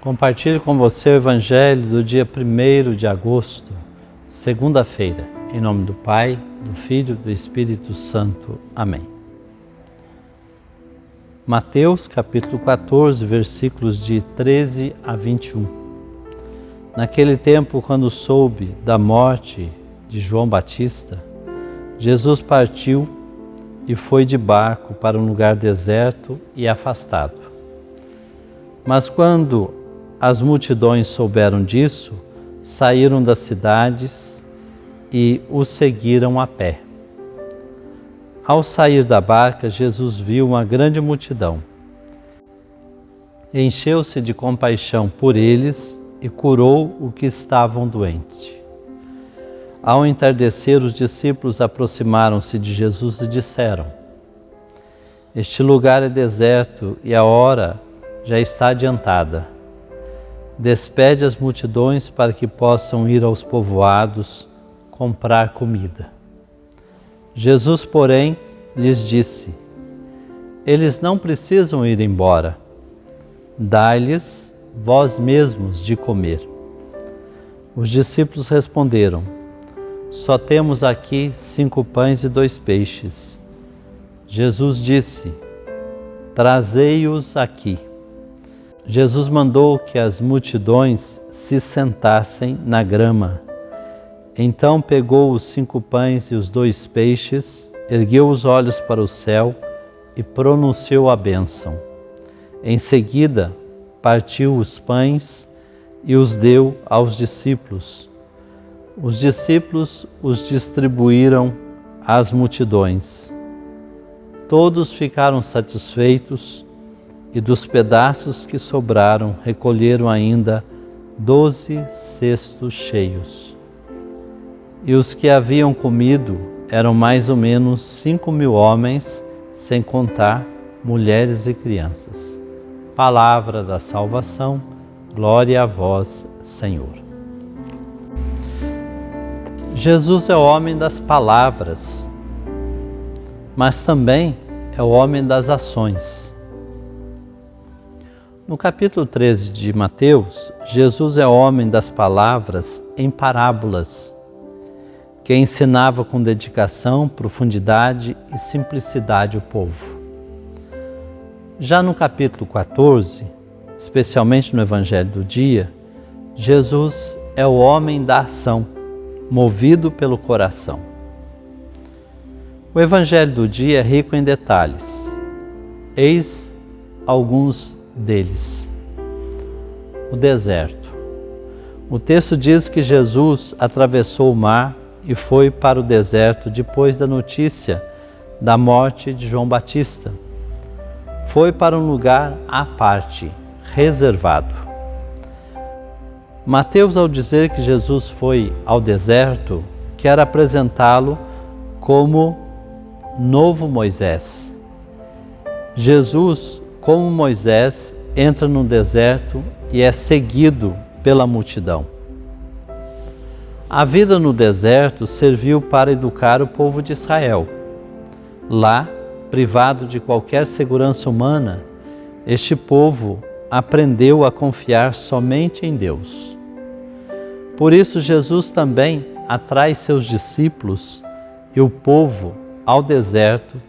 Compartilho com você o Evangelho do dia 1º de agosto, segunda-feira, em nome do Pai, do Filho e do Espírito Santo. Amém. Mateus capítulo 14, versículos de 13 a 21. Naquele tempo, quando soube da morte de João Batista, Jesus partiu e foi de barco para um lugar deserto e afastado. Mas quando as multidões souberam disso, saíram das cidades e o seguiram a pé. Ao sair da barca, Jesus viu uma grande multidão. Encheu-se de compaixão por eles e curou o que estavam doentes. Ao entardecer, os discípulos aproximaram-se de Jesus e disseram: "Este lugar é deserto e a hora já está adiantada. Despede as multidões para que possam ir aos povoados comprar comida." Jesus, porém, lhes disse: "Eles não precisam ir embora. Dai-lhes vós mesmos de comer." Os discípulos responderam: "Só temos aqui 5 pães e 2 peixes." Jesus disse: "Trazei-os aqui." Jesus mandou que as multidões se sentassem na grama. Então pegou os 5 pães e os 2 peixes, ergueu os olhos para o céu e pronunciou a bênção. Em seguida, partiu os pães e os deu aos discípulos. Os discípulos os distribuíram às multidões. Todos ficaram satisfeitos e dos pedaços que sobraram recolheram ainda 12 cestos cheios. E os que haviam comido eram mais ou menos 5.000 homens, sem contar mulheres e crianças. Palavra da salvação, glória a vós, Senhor. Jesus é o homem das palavras, mas também é o homem das ações. No capítulo 13 de Mateus, Jesus é homem das palavras em parábolas, que ensinava com dedicação, profundidade e simplicidade o povo. Já no capítulo 14, especialmente no Evangelho do dia, Jesus é o homem da ação, movido pelo coração. O Evangelho do dia é rico em detalhes. Eis alguns deles. O deserto. O texto diz que Jesus atravessou o mar e foi para o deserto depois da notícia da morte de João Batista. Foi para um lugar à parte, reservado. Mateus, ao dizer que Jesus foi ao deserto, quer apresentá-lo como novo Moisés. Jesus, como Moisés, entra no deserto e é seguido pela multidão. A vida no deserto serviu para educar o povo de Israel. Lá, privado de qualquer segurança humana, este povo aprendeu a confiar somente em Deus. Por isso, Jesus também atrai seus discípulos e o povo ao deserto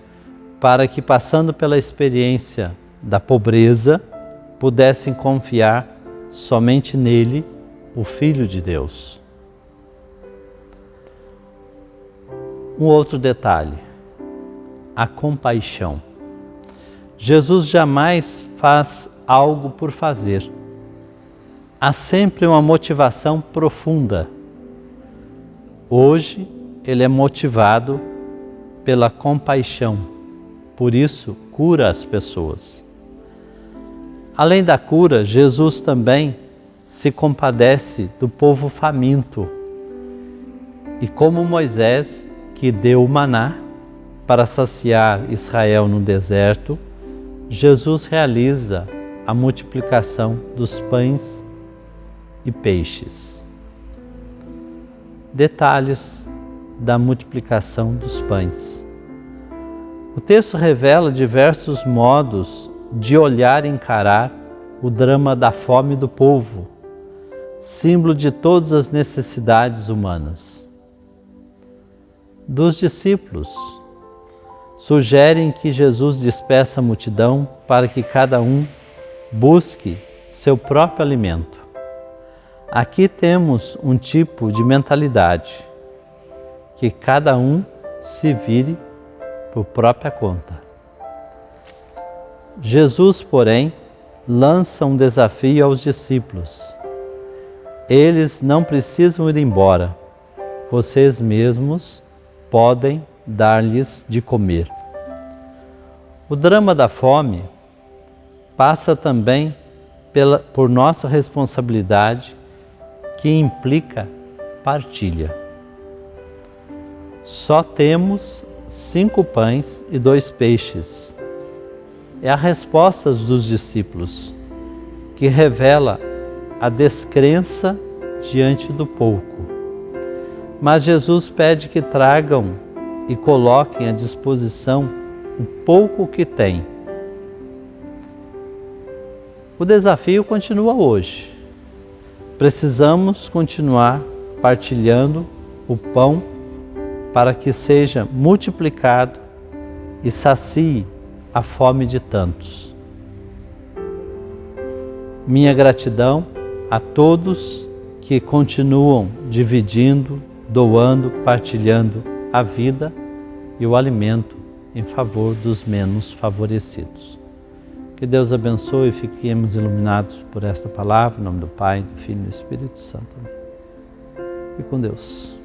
para que, passando pela experiência da pobreza, pudessem confiar somente nele, o Filho de Deus. Um outro detalhe, a compaixão. Jesus jamais faz algo por fazer. Há sempre uma motivação profunda. Hoje, ele é motivado pela compaixão, por isso cura as pessoas. Além da cura, Jesus também se compadece do povo faminto. E como Moisés, que deu o maná para saciar Israel no deserto, Jesus realiza a multiplicação dos pães e peixes. Detalhes da multiplicação dos pães. O texto revela diversos modos de olhar e encarar o drama da fome do povo, símbolo de todas as necessidades humanas. Dos discípulos, sugerem que Jesus despeça a multidão para que cada um busque seu próprio alimento. Aqui temos um tipo de mentalidade, que cada um se vire por própria conta. Jesus, porém, lança um desafio aos discípulos. Eles não precisam ir embora, vocês mesmos podem dar-lhes de comer. O drama da fome passa também por nossa responsabilidade, que implica partilha. Só temos 5 pães e 2 peixes. É a resposta dos discípulos, que revela a descrença diante do pouco. Mas Jesus pede que tragam e coloquem à disposição o pouco que têm. O desafio continua hoje. Precisamos continuar partilhando o pão para que seja multiplicado e sacie a fome de tantos. Minha gratidão a todos que continuam dividindo, doando, partilhando a vida e o alimento em favor dos menos favorecidos. Que Deus abençoe e fiquemos iluminados por esta palavra, em nome do Pai, do Filho e do Espírito Santo. E com Deus.